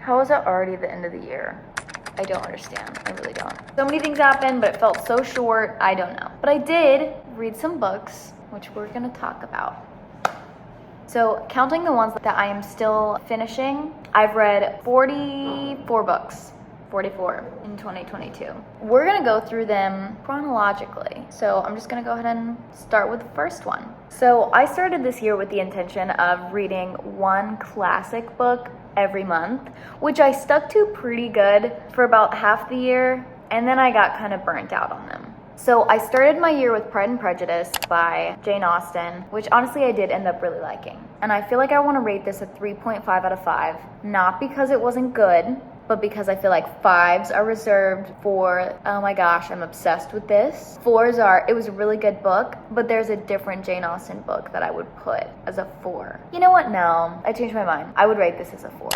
How is it already the end of the year? I don't understand. I really don't. So many things happened, but it felt so short. I don't know. But I did read some books, which we're gonna talk about. So counting the ones that I am still finishing, I've read 44 books. 44 in 2022. We're gonna go through them chronologically. So I'm just gonna go ahead and start with the first one. So I started this year with the intention of reading one classic book every month, which I stuck to pretty good for about half the year, and then I got kind of burnt out on them. So I started my year with Pride and Prejudice by Jane Austen, which honestly I did end up really liking. And I feel like I want to rate this a 3.5 out of 5, not because it wasn't good, but because I feel like 5s are reserved for, oh my gosh, I'm obsessed with this. 4s are, it was a really good book, but there's a different Jane Austen book that I would put as a 4. You know what? No, I changed my mind. I would rate this as a 4.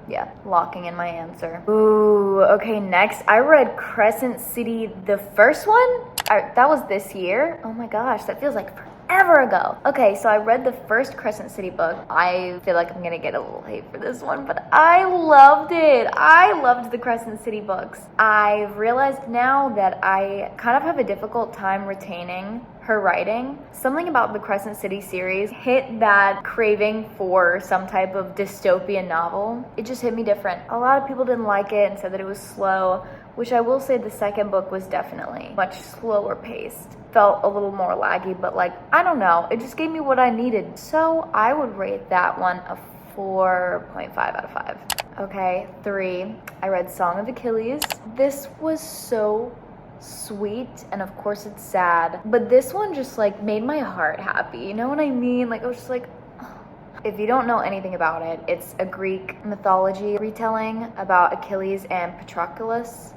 Yeah, locking in my answer. Ooh, okay, next I read Crescent City, the first one. That was this year. Oh my gosh, that feels like forever ago. Okay, so I read the first Crescent City book. I feel like I'm gonna get a little hate for this one, but I loved it. I loved the Crescent City books. I've realized now that I kind of have a difficult time retaining her writing. Something about the Crescent City series hit that craving for some type of dystopian novel. It just hit me different. A lot of people didn't like it and said that it was slow, which I will say the second book was definitely much slower paced. Felt a little more laggy, but like, I don't know, it just gave me what I needed. So I would rate that one a 4.5 out of 5. Okay, 3, I read Song of Achilles. This was so sweet, and of course it's sad, but this one just like made my heart happy. You know what I mean? Like I was just like, oh. If you don't know anything about it, it's a Greek mythology retelling about Achilles and Patroclus.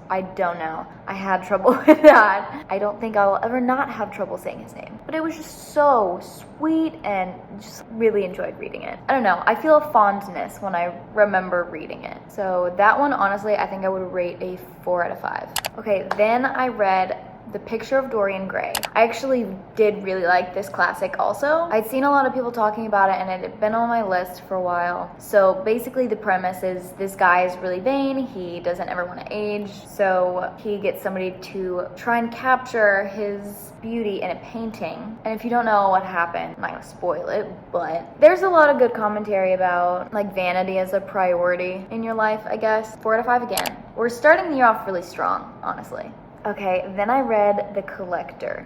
I don't know. I had trouble with that. I don't think I'll ever not have trouble saying his name. But it was just so sweet and just really enjoyed reading it. I don't know. I feel a fondness when I remember reading it. So that one, honestly, I think I would rate a 4 out of 5. Okay, then I read The Picture of Dorian Gray. I actually did really like this classic also. I'd seen a lot of people talking about it and it had been on my list for a while. So basically the premise is this guy is really vain. He doesn't ever want to age. So he gets somebody to try and capture his beauty in a painting. And if you don't know what happened, I'm not gonna spoil it, but there's a lot of good commentary about like vanity as a priority in your life, I guess. 4 out of 5 again. We're starting the year off really strong, honestly. Okay, then I read The Collector.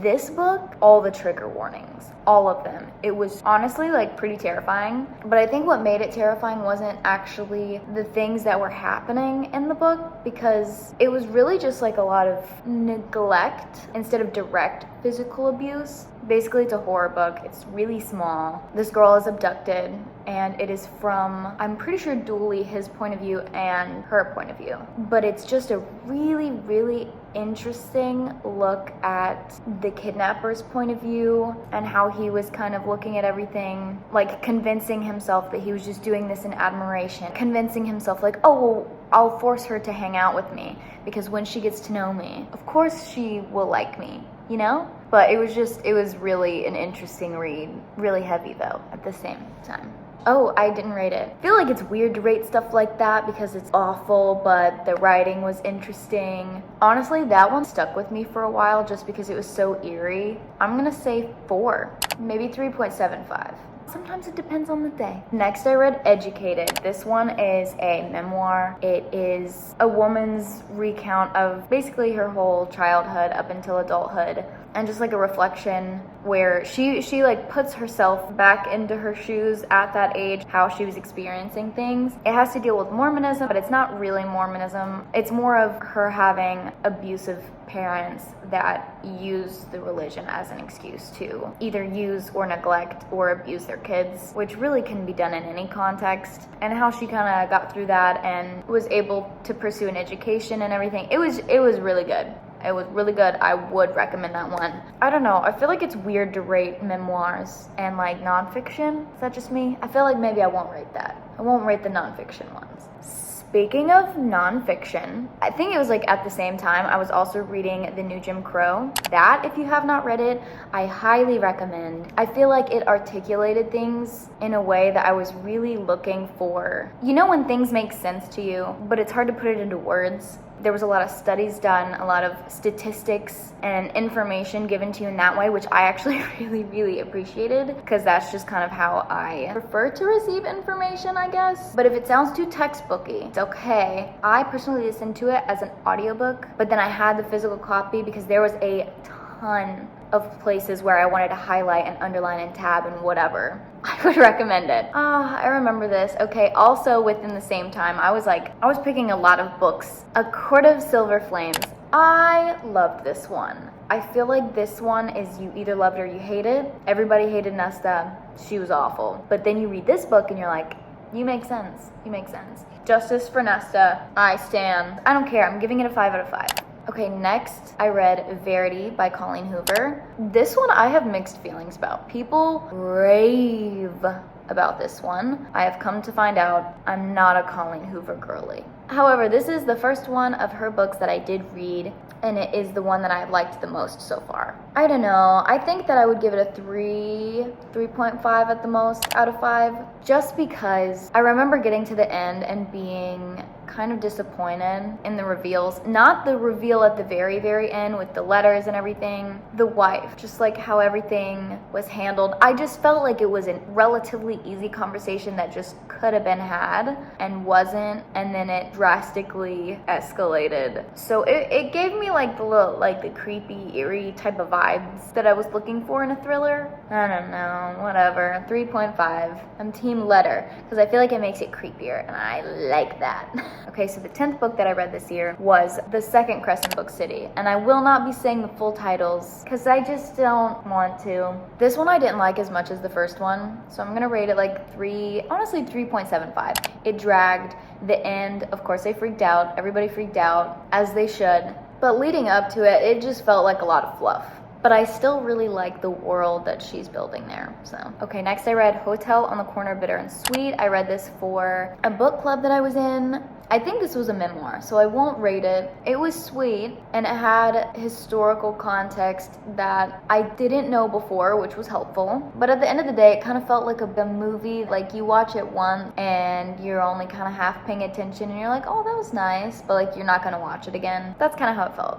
This book, all the trigger warnings, all of them. It was honestly like pretty terrifying, but I think what made it terrifying wasn't actually the things that were happening in the book, because it was really just like a lot of neglect instead of direct physical abuse. Basically, it's a horror book. It's really small. This girl is abducted, and it is from, I'm pretty sure, dually his point of view and her point of view. But it's just a really, really interesting look at the kidnapper's point of view and how he was kind of looking at everything, like convincing himself that he was just doing this in admiration, convincing himself like, oh, well, I'll force her to hang out with me because when she gets to know me, of course she will like me, you know? But it was really an interesting read. Really heavy though at the same time. Oh, I didn't rate it. I feel like it's weird to rate stuff like that because it's awful, but the writing was interesting. Honestly, that one stuck with me for a while just because it was so eerie. I'm gonna say 4, maybe 3.75. Sometimes it depends on the day. Next, I read Educated. This one is a memoir. It is a woman's recount of basically her whole childhood up until adulthood, and just like a reflection where she like puts herself back into her shoes at that age, how she was experiencing things. It has to deal with Mormonism, but it's not really Mormonism. It's more of her having abusive parents that use the religion as an excuse to either use or neglect or abuse their kids, which really can be done in any context, and how she kind of got through that and was able to pursue an education and everything. It was really good. It was really good. I would recommend that one. I don't know. I feel like it's weird to rate memoirs and like nonfiction. Is that just me? I feel like maybe I won't rate that. I won't rate the nonfiction ones. Speaking of nonfiction, I think it was like at the same time I was also reading The New Jim Crow. That, if you have not read it, I highly recommend. I feel like it articulated things in a way that I was really looking for. You know when things make sense to you, but it's hard to put it into words? There was a lot of studies done, a lot of statistics and information given to you in that way, which I actually really appreciated, because that's just kind of how I prefer to receive information, I guess. But if it sounds too textbooky, it's okay. I personally listened to it as an audiobook, but then I had the physical copy because there was a ton of places where I wanted to highlight and underline and tab and whatever. I would recommend it. I remember this. Okay, also within the same time, I was picking a lot of books. A Court of Silver Flames. I loved this one. I feel like this one is you either loved or you hated. Everybody hated Nesta. She was awful. But then you read this book and you're like, you make sense. You make sense. Justice for Nesta. I stand. I don't care. I'm giving it a 5 out of 5. Okay, next I read Verity by Colleen Hoover. This one I have mixed feelings about. People rave about this one. I have come to find out I'm not a Colleen Hoover girly. However, this is the first one of her books that I did read, and it is the one that I've liked the most so far. I don't know. I think that I would give it a 3.5 at the most out of 5, just because I remember getting to the end and being kind of disappointed in the reveals. Not the reveal at the very end with the letters and everything. The wife, just like how everything was handled. I just felt like it was a relatively easy conversation that just could have been had and wasn't, and then it drastically escalated. So it gave me like the creepy, eerie type of vibes that I was looking for in a thriller. I don't know, whatever. 3.5. I'm team letter because I feel like it makes it creepier, and I like that. Okay, so the 10th book that I read this year was the second Crescent book, City, and I will not be saying the full titles because I just don't want to. This one I didn't like as much as the first one, so I'm gonna rate it like 3.75. It dragged. The end, of course, they freaked out. Everybody freaked out, as they should. But leading up to it, it just felt like a lot of fluff. But I still really like the world that she's building there. So, okay, next I read Hotel on the Corner, Bitter and Sweet. I read this for a book club that I was in. I think this was a memoir, so I won't rate it. It was sweet, and it had historical context that I didn't know before, which was helpful. But at the end of the day, it kind of felt like a movie. Like, you watch it once, and you're only kind of half paying attention, and you're like, oh, that was nice, but like, you're not gonna watch it again. That's kind of how it felt.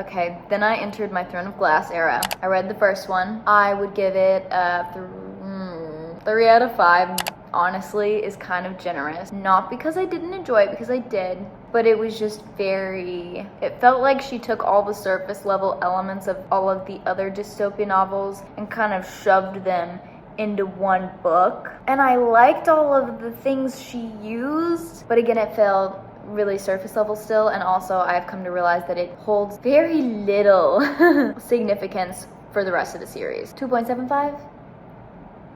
Okay, then I entered my Throne of Glass era. I read the first one. I would give it a 3 out of 5. Honestly, is kind of generous. Not because I didn't enjoy it, because I did, but it was just it felt like she took all the surface level elements of all of the other dystopian novels and kind of shoved them into one book. And I liked all of the things she used, but again, it felt really surface level still, and also I've come to realize that it holds very little significance for the rest of the series. 2.75?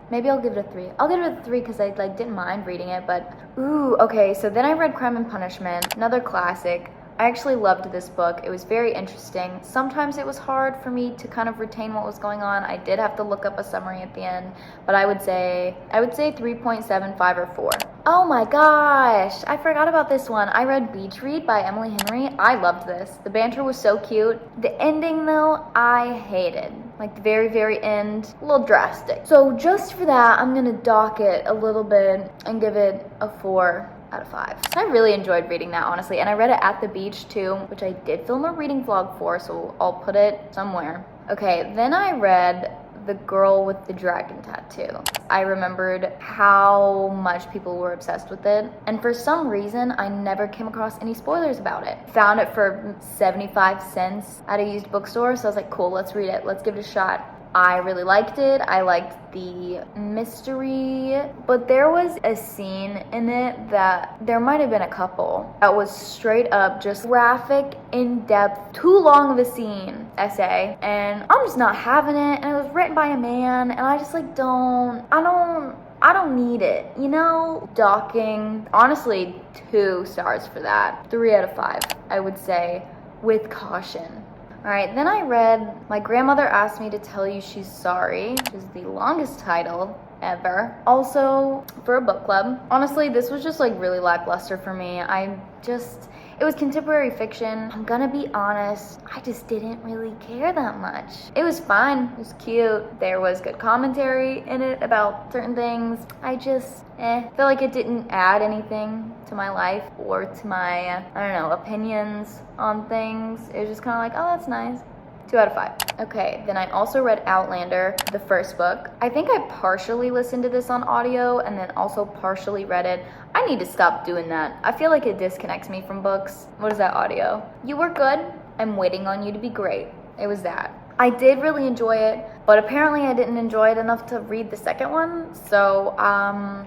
Maybe I'll give it a 3. I'll give it a 3 because I didn't mind reading it, but okay, so then I read Crime and Punishment, another classic. I actually loved this book. It was very interesting. Sometimes it was hard for me to kind of retain what was going on. I did have to look up a summary at the end, but I would say 3.75 or 4. Oh my gosh, I forgot about this one. I read Beach Read by Emily Henry. I loved this. The banter was so cute. The ending though, I hated. Like the very end, a little drastic. So just for that, I'm gonna dock it a little bit and give it a 4 out of 5. So I really enjoyed reading that, honestly, and I read it at the beach too, which I did film a reading vlog for, so I'll put it somewhere. Okay, then I read The Girl with the Dragon Tattoo. I remembered how much people were obsessed with it, and for some reason I never came across any spoilers about it. Found it for 75 cents at a used bookstore, so I was like, cool, let's read it, let's give it a shot. I really liked it. I liked the mystery, but there was a scene in it that there might have been a couple that was straight up just graphic, in-depth, too long of a scene essay, and I'm just not having it. And it was written by a man, and I just I don't need it, you know? Docking, honestly, 2 stars for that. 3 out of 5, I would say, with caution. Alright, then I read My Grandmother Asked Me to Tell You She's Sorry, which is the longest title ever. Also, for a book club, honestly, this was just like really lackluster for me. It was contemporary fiction. I'm gonna be honest, I just didn't really care that much. It was fun, it was cute, there was good commentary in it about certain things. I just, feel like it didn't add anything to my life or to my, opinions on things. It was just kind of like, oh, that's nice. 2 out of 5. Okay, then I also read Outlander, the first book. I think I partially listened to this on audio and then also partially read it. I need to stop doing that. I feel like it disconnects me from books. What is that audio? You were good. I'm waiting on you to be great. It was that. I did really enjoy it, but apparently I didn't enjoy it enough to read the second one, so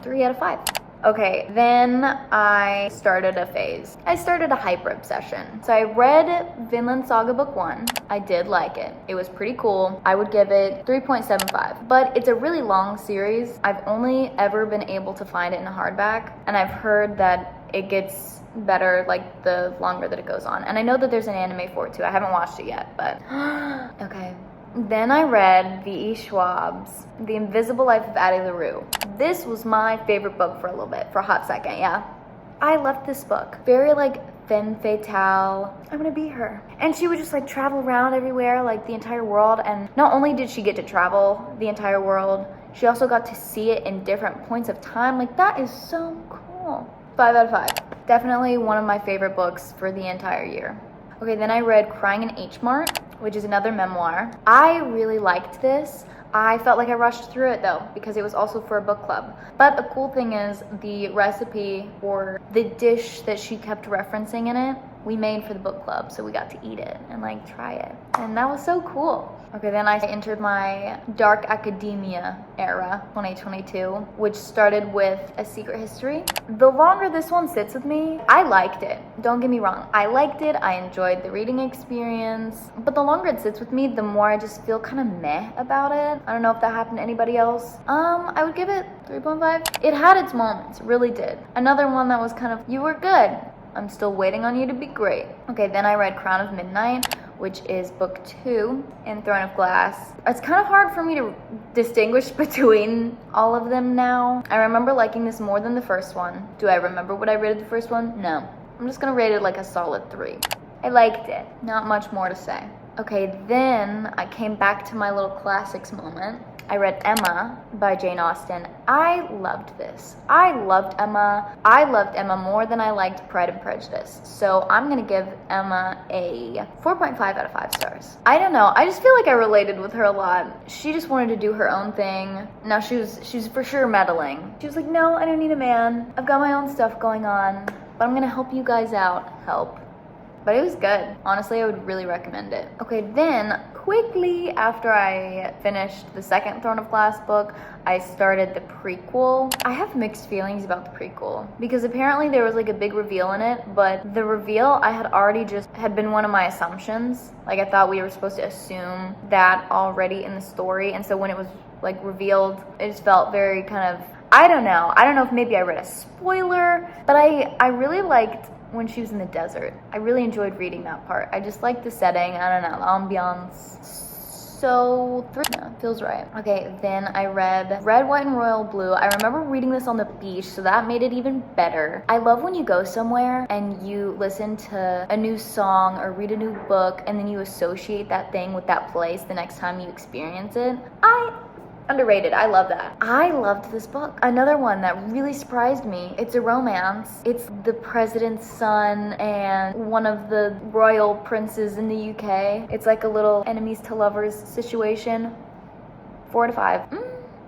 3 out of 5. Okay, then I started a phase. I started a hyper obsession. So I read Vinland Saga book 1. I did like it. It was pretty cool. I would give it 3.75. But it's a really long series. I've only ever been able to find it in a hardback, and I've heard that it gets better like the longer that it goes on. And I know that there's an anime for it too. I haven't watched it yet, but okay. Then I read V.E. Schwab's The Invisible Life of Addie LaRue. This was my favorite book for a little bit, for a hot second, yeah. I loved this book. Very like femme fatale. I'm gonna be her. And she would just like travel around everywhere, like the entire world. And not only did she get to travel the entire world, she also got to see it in different points of time. Like that is so cool. 5 out of 5. Definitely one of my favorite books for the entire year. Okay, then I read Crying in H Mart, which is another memoir. I really liked this. I felt like I rushed through it though, because it was also for a book club. But the cool thing is the recipe or the dish that she kept referencing in it, we made for the book club, so we got to eat it and like try it. And that was so cool. Okay, then I entered my dark academia era, 2022, which started with A Secret History. The longer this one sits with me, I liked it. Don't get me wrong. I liked it. I enjoyed the reading experience. But the longer it sits with me, the more I just feel kind of meh about it. I don't know if that happened to anybody else. I would give it 3.5. It had its moments, really did. Another one that was kind of, you were good. I'm still waiting on you to be great. Okay, then I read Crown of Midnight, which is book 2 in Throne of Glass. It's kind of hard for me to distinguish between all of them now. I remember liking this more than the first one. Do I remember what I rated the first one? No. I'm just gonna rate it like a solid 3. I liked it. Not much more to say. Okay, then I came back to my little classics moment. I read Emma by Jane Austen. I loved this. I loved Emma. I loved Emma more than I liked Pride and Prejudice. So I'm gonna give Emma a 4.5 out of 5 stars. I don't know. I just feel like I related with her a lot. She just wanted to do her own thing. Now she was for sure meddling. She was like, no, I don't need a man. I've got my own stuff going on, but I'm gonna help you guys out. Help. But it was good. Honestly, I would really recommend it. Okay, then quickly after I finished the second Throne of Glass book, I started the prequel. I have mixed feelings about the prequel because apparently there was like a big reveal in it, but the reveal I had already had been one of my assumptions. Like I thought we were supposed to assume that already in the story, and so when it was like revealed, it just felt very kind of, I don't know if maybe I read a spoiler, but I really liked when she was in the desert. I really enjoyed reading that part. I just liked the setting, I don't know, the ambiance. So 3, yeah, feels right. Okay, then I read Red, White, and Royal Blue. I remember reading this on the beach, so that made it even better. I love when you go somewhere and you listen to a new song or read a new book and then you associate that thing with that place the next time you experience it. Underrated. I love that. I loved this book. Another one that really surprised me. It's a romance. It's the president's son and one of the royal princes in the UK. It's like a little enemies to lovers situation. 4 to 5.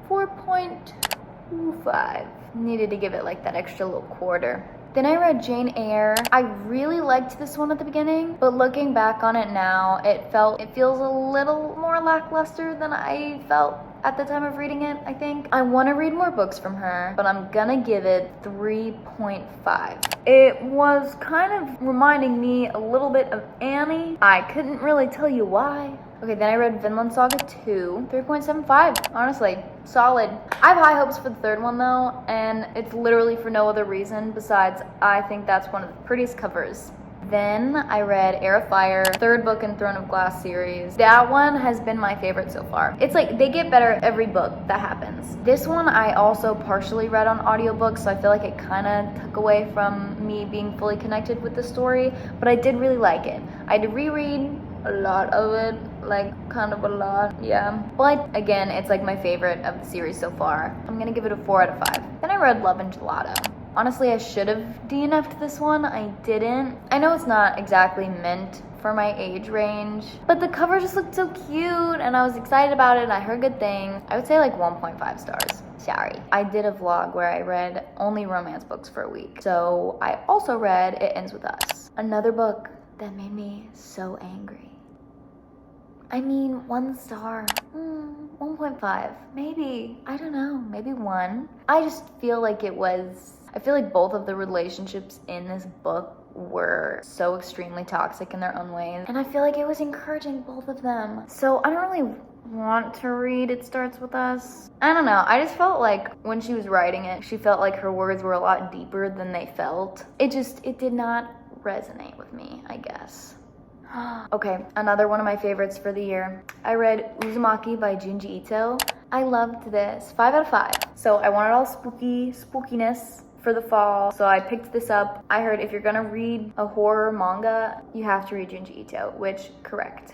4.25. Needed to give it like that extra little quarter. Then I read Jane Eyre. I really liked this one at the beginning, but looking back on it now, it feels a little more lackluster than I felt at the time of reading it, I think. I want to read more books from her, but I'm gonna give it 3.5. It was kind of reminding me a little bit of Annie. I couldn't really tell you why. Okay, then I read Vinland Saga 2, 3.75. Honestly, solid. I have high hopes for the third one though, and it's literally for no other reason besides I think that's one of the prettiest covers Then I read Heir of Fire, third book in Throne of Glass series. That one has been my favorite so far. It's like they get better every book that happens. This one I also partially read on audiobook, so I feel like it kind of took away from me being fully connected with the story, but I did really like it. I had to reread a lot of it, like kind of a lot, yeah. But again, it's like my favorite of the series so far. I'm gonna give it a 4 out of 5. Then I read Love and Gelato. Honestly, I should have DNF'd this one. I didn't. I know it's not exactly meant for my age range, but the cover just looked so cute and I was excited about it and I heard good things. I would say like 1.5 stars. Sorry. I did a vlog where I read only romance books for a week. So I also read It Ends With Us. Another book that made me so angry. I mean, 1 star, 1.5, maybe, I don't know, maybe 1. I just feel like I feel like both of the relationships in this book were so extremely toxic in their own ways. And I feel like it was encouraging both of them. So I don't really want to read It Starts With Us. I don't know, I just felt like when she was writing it, she felt like her words were a lot deeper than they felt. It did not resonate with me, I guess. Okay, another one of my favorites for the year. I read Uzumaki by Junji Ito. I loved this. 5 out of 5. So I wanted all spookiness for the fall, so I picked this up. I heard if you're gonna read a horror manga, you have to read Junji Ito, which, correct.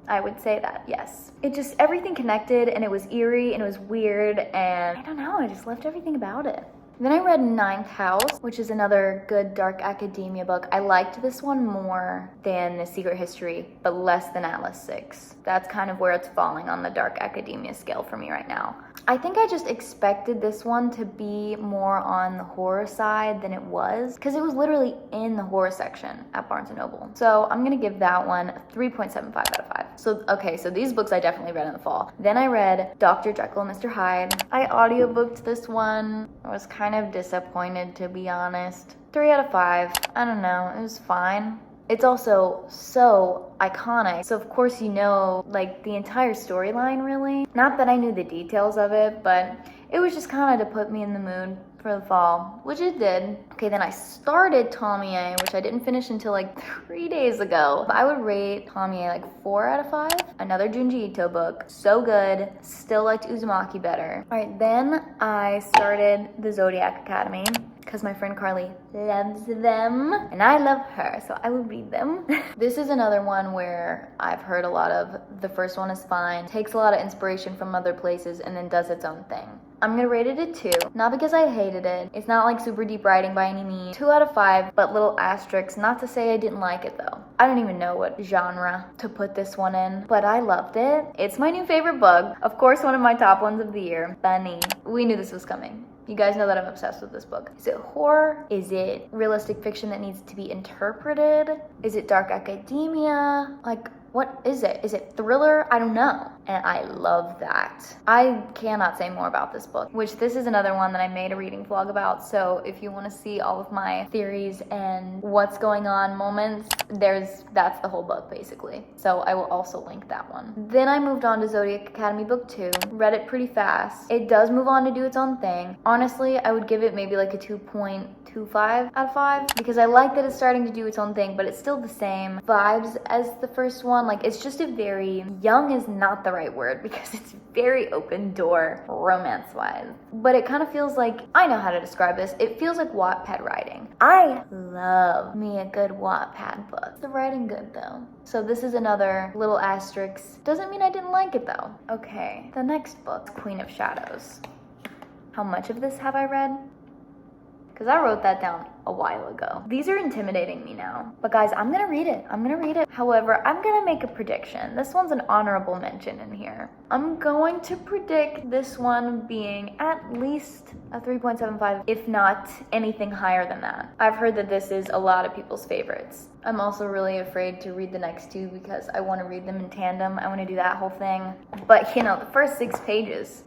I would say that, yes. It just, everything connected, and it was eerie, and it was weird, and I don't know, I just loved everything about it. Then I read Ninth House, which is another good dark academia book. I liked this one more than The Secret History, but less than Atlas 6. That's kind of where it's falling on the dark academia scale for me right now. I think I just expected this one to be more on the horror side than it was, because it was literally in the horror section at Barnes & Noble. So I'm gonna give that one 3.75 out of 5. So, okay, so these books I definitely read in the fall. Then I read Dr. Jekyll and Mr. Hyde. I audiobooked this one. I was kind of disappointed, to be honest. 3 out of 5. I don't know, it was fine. It's also so iconic, so of course you know, like, the entire storyline, really. Not that I knew the details of it, but it was just kind of to put me in the mood for the fall, which it did. Okay, then I started Tomie, which I didn't finish until like 3 days ago. I would rate Tomie like 4 out of 5. Another Junji Ito book, so good. Still liked Uzumaki better. All right, then I started the Zodiac Academy, because my friend Carly loves them and I love her, so I will read them. This is another one where I've heard a lot of the first one is fine, takes a lot of inspiration from other places and then does its own thing. I'm gonna rate it a 2, not because I hated it. It's not like super deep writing by any means. 2 out of 5, but little asterisks, not to say I didn't like it though. I don't even know what genre to put this one in, but I loved it. It's my new favorite book. Of course, one of my top ones of the year, Bunny. We knew this was coming. You guys know that I'm obsessed with this book. Is it horror? Is it realistic fiction that needs to be interpreted? Is it dark academia? Like, what is it? Is it thriller? I don't know. And I love that. I cannot say more about this book, which this is another one that I made a reading vlog about. So if you want to see all of my theories and what's going on moments, that's the whole book basically. So I will also link that one. Then I moved on to Zodiac Academy book 2. Read it pretty fast. It does move on to do its own thing. Honestly, I would give it maybe like a 2.25 out of 5 because I like that it's starting to do its own thing, but it's still the same vibes as the first one. Like, it's just a very, young is not the right word because it's very open door romance wise, but it kind of feels like, I know how to describe this, it feels like Wattpad writing. I love me a good Wattpad book. The writing good though. So this is another little asterisk. Doesn't mean I didn't like it though. Okay, the next book, Queen of Shadows. How much of this have I read? Because I wrote that down a while ago. These are intimidating me now. But guys, I'm gonna read it. I'm gonna read it. However, I'm gonna make a prediction. This one's an honorable mention in here. I'm going to predict this one being at least a 3.75, if not anything higher than that. I've heard that this is a lot of people's favorites. I'm also really afraid to read the next 2 because I want to read them in tandem. I want to do that whole thing. But you know, the first 6 pages,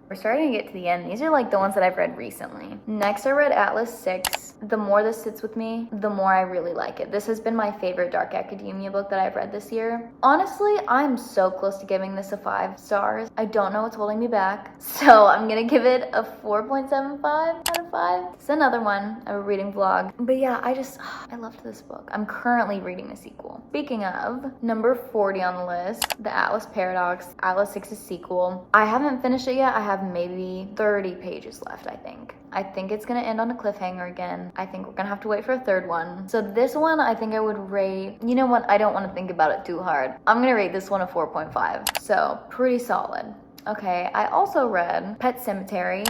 We're starting to get to the end. These are like the ones that I've read recently. Next, I read Atlas 6. The more this sits with me, the more I really like it. This has been my favorite dark academia book that I've read this year. Honestly, I'm so close to giving this a 5 stars. I don't know what's holding me back, so I'm gonna give it a 4.75 out of 5. It's another one of a reading vlog. But yeah, I loved this book. I'm currently reading the sequel. Speaking of, number 40 on the list, The Atlas Paradox, Atlas 6's sequel. I haven't finished it yet. I have maybe 30 pages left, I think. I think it's gonna end on a cliffhanger again. I think we're gonna have to wait for a third one. So this one, I think I would rate, you know what, I don't wanna think about it too hard. I'm gonna rate this one a 4.5. So pretty solid. Okay, I also read Pet Cemetery.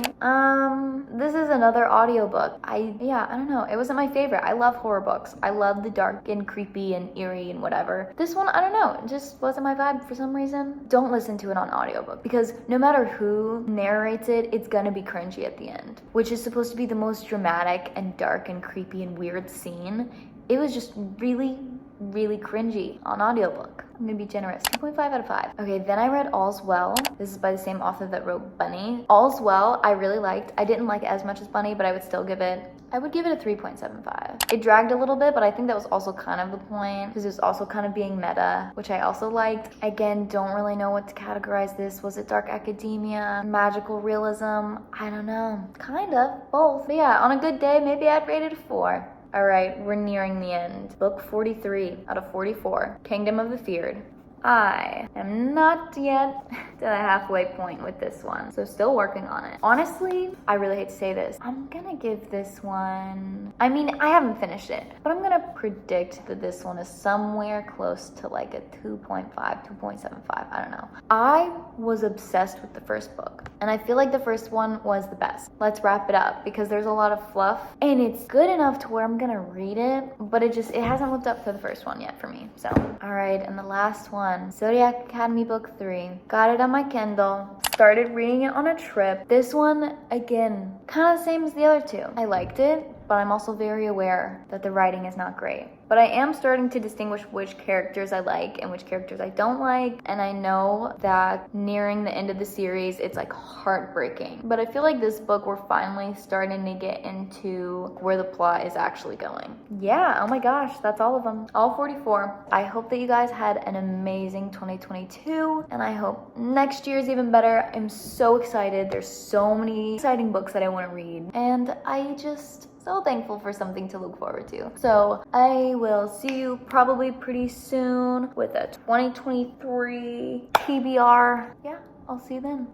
This is another audiobook. I don't know. It wasn't my favorite. I love horror books. I love the dark and creepy and eerie and whatever. This one, I don't know. It just wasn't my vibe for some reason. Don't listen to it on audiobook because no matter who narrates it, it's gonna be cringy at the end, which is supposed to be the most dramatic and dark and creepy and weird scene. It was just really, really cringy on audiobook. I'm gonna be generous. 2.5 out of 5. Okay, then I read All's Well. This is by the same author that wrote Bunny. All's Well, I really liked. I didn't like it as much as Bunny, but I would give it a 3.75. It dragged a little bit, but I think that was also kind of the point because it was also kind of being meta, which I also liked. Again, don't really know what to categorize this. Was it dark academia, magical realism? I don't know. Kind of, both. But yeah, on a good day, maybe I'd rate it a 4. All right, we're nearing the end. Book 43 out of 44, Kingdom of the Feared. I am not yet to the halfway point with this one, so still working on it. Honestly, I really hate to say this. I'm gonna give this one, I mean, I haven't finished it, but I'm gonna predict that this one is somewhere close to like a 2.5, 2.75, I don't know. I was obsessed with the first book, and I feel like the first one was the best. Let's wrap it up because there's a lot of fluff, and it's good enough to where I'm gonna read it, but it hasn't lived up to the first one yet for me, so. All right, and the last one. Zodiac Academy Book 3. Got it on my Kindle. Started reading it on a trip. This one, again, kind of the same as the other two. I liked it, but I'm also very aware that the writing is not great. But I am starting to distinguish which characters I like and which characters I don't like. And I know that nearing the end of the series, it's like heartbreaking. But I feel like this book, we're finally starting to get into where the plot is actually going. Yeah, oh my gosh, that's all of them. All 44. I hope that you guys had an amazing 2022. And I hope next year is even better. I'm so excited. There's so many exciting books that I want to read. And I just... so thankful for something to look forward to. So I will see you probably pretty soon with a 2023 TBR. Yeah, I'll see you then.